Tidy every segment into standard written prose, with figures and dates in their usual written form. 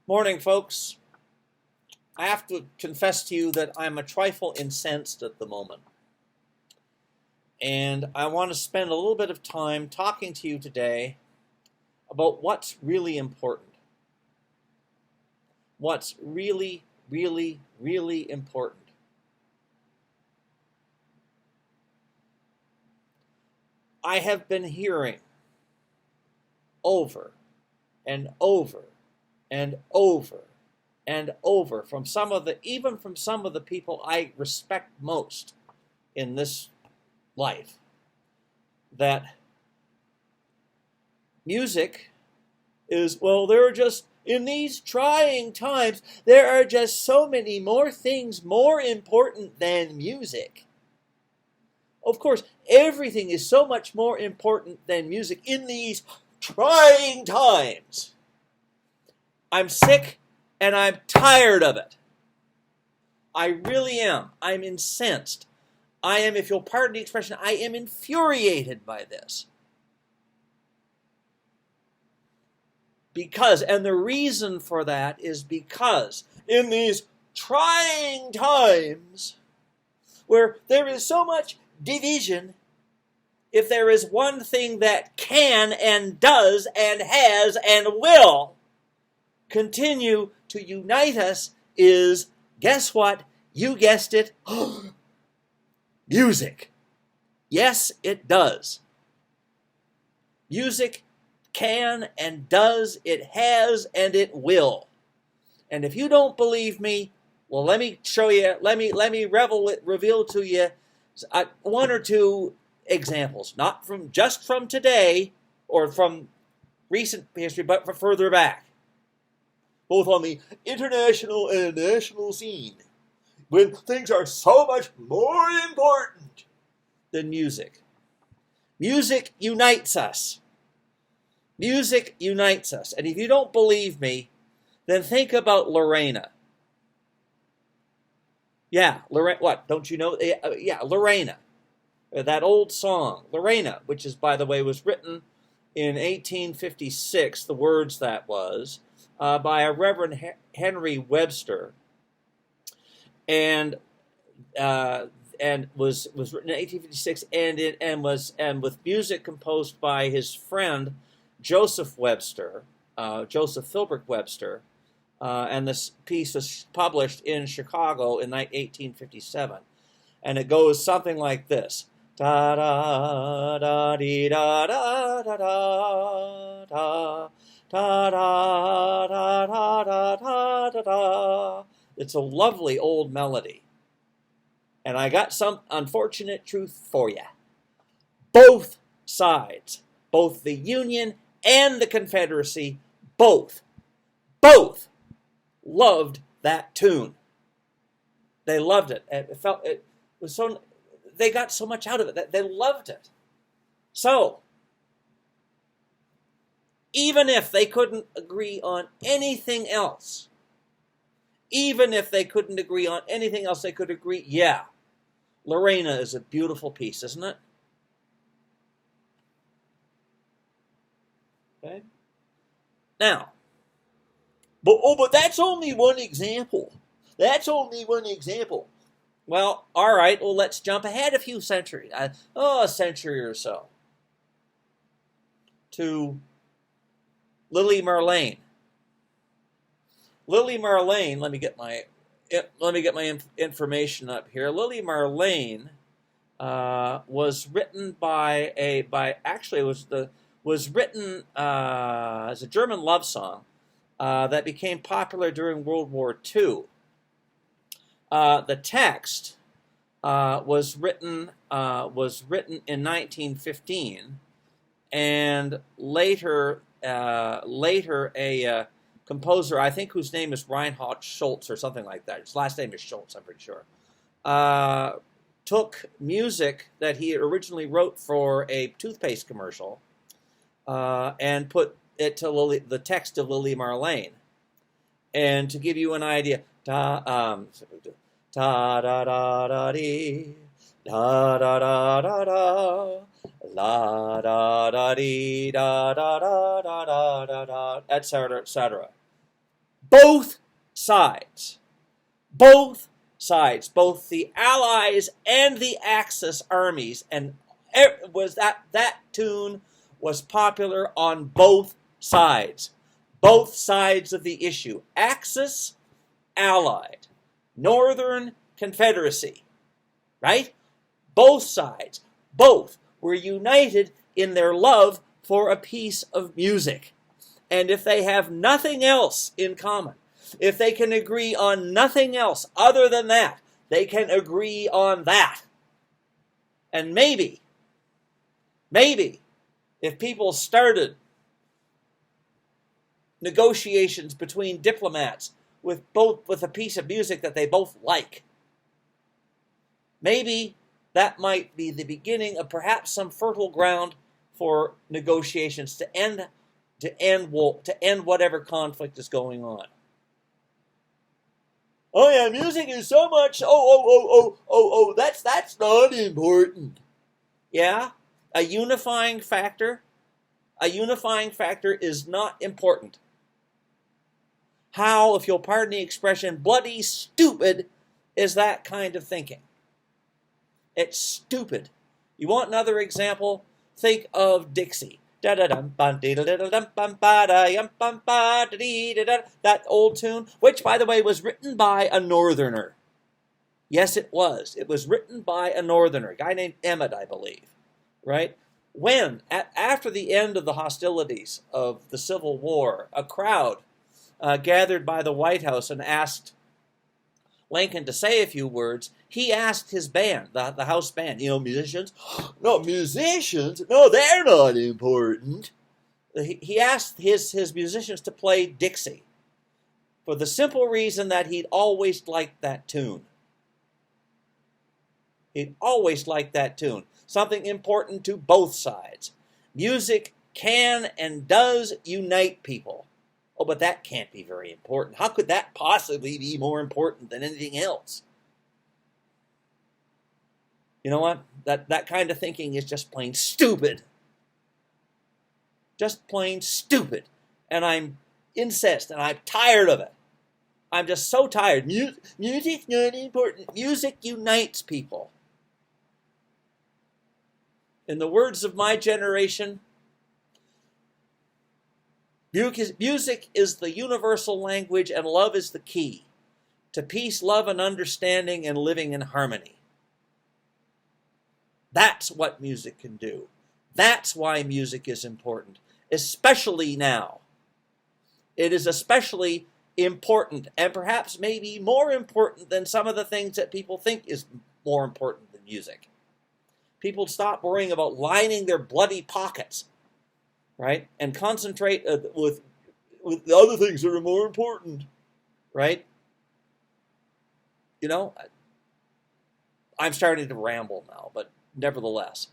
Morning, folks. I have to confess to you that I'm a trifle incensed at the moment. And I want to spend a little bit of time talking to you today about what's really important. What's really, really, really important. I have been hearing over and over and over and over from some of the people I respect most in this life, that music is, well, there are just, in these trying times, there are just so many more things more important than music. Of course, everything is so much more important than music in these trying times. I'm sick and I'm tired of it. I really am. I'm incensed. I am, if you'll pardon the expression, I am infuriated by this. Because, and the reason for that is because in these trying times where there is so much division, if there is one thing that can and does and has and will continue to unite us is, guess what? You guessed it, music. Yes, it does. Music can and does, it has, and it will. And if you don't believe me, well, let me show you, let me reveal to you one or two examples, not from just from today or from recent history, but from further back, both on the international and national scene, when things are so much more important than music. Music unites us. Music unites us. And if you don't believe me, then think about Lorena. Yeah, Lorena, what? Don't you know? Yeah, Lorena. That old song, Lorena, which is, by the way, was written in 1856, the words that was, by a Reverend Henry Webster, and was written in 1856, and with music composed by his friend Joseph Webster, Joseph Philbrick Webster, and this piece was published in Chicago in 1857, and it goes something like this: da da da dee da da da da da. Da da da da da da da da. It's a lovely old melody. And I got some unfortunate truth for you. Both sides, both the Union and the Confederacy, both loved that tune. They loved it. It was so, they got so much out of it that they loved it. So, even if they couldn't agree on anything else, they could agree, yeah, Lorena is a beautiful piece, isn't it? Okay. Now, but that's only one example. Well, all right, well, let's jump ahead a few centuries, a century or so, to Lily Marlene. Lily Marlene, let me get my information up here. Lily Marlene was written was written as a German love song that became popular during World War II. The text was written in 1915, and later a composer, I think, whose name is Reinhard Schultz or something like that. His last name is Schultz, I'm pretty sure. Took music that he originally wrote for a toothpaste commercial and put it to the text of Lily Marlene. And to give you an idea, da da da da dee, da da da da da. La da da dee da da da da da da da, etc., etc. Both sides. Both sides, both the Allies and the Axis armies, and that tune was popular on both sides. Both sides of the issue. Axis, Allied. Northern Confederacy. Right? Both sides. Both were united in their love for a piece of music. And if they have nothing else in common, if they can agree on nothing else other than that, they can agree on that. And maybe, if people started negotiations between diplomats with a piece of music that they both like, maybe that might be the beginning of perhaps some fertile ground for negotiations to end whatever conflict is going on. Oh yeah, music is so much. That's not important. Yeah, a unifying factor is not important. How, if you'll pardon the expression, bloody stupid is that kind of thinking? It's stupid. You want another example? Think of Dixie. That old tune, which, by the way, was written by a Northerner. Yes, it was. It was written by a Northerner, a guy named Emmett, I believe. Right? When, after the end of the hostilities of the Civil War, a crowd gathered by the White House and asked Lincoln to say a few words, he asked his band, the house band, musicians? No, musicians? No, they're not important. He asked his musicians to play Dixie for the simple reason that he'd always liked that tune. He'd always liked that tune. Something important to both sides. Music can and does unite people. Oh, but that can't be very important. How could that possibly be more important than anything else? You know what? That kind of thinking is just plain stupid. Just plain stupid. And I'm incensed, and I'm tired of it. I'm just so tired. Music's not important. Music unites people. In the words of my generation, music is the universal language, and love is the key to peace, love, and understanding, and living in harmony. That's what music can do. That's why music is important, especially now. It is especially important, and perhaps maybe more important than some of the things that people think is more important than music. People stop worrying about lining their bloody pockets, right? And concentrate with the other things that are more important, right? I'm starting to ramble now, but nevertheless,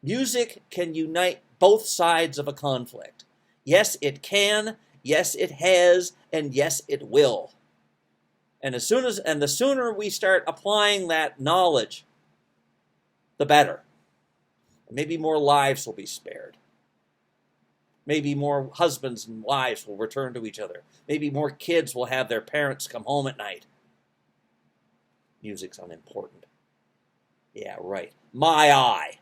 music can unite both sides of a conflict. Yes, it can. Yes, it has. And yes, it will. And the sooner we start applying that knowledge, the better. Maybe more lives will be spared. Maybe more husbands and wives will return to each other. Maybe more kids will have their parents come home at night. Music's unimportant. Yeah, right. My eye.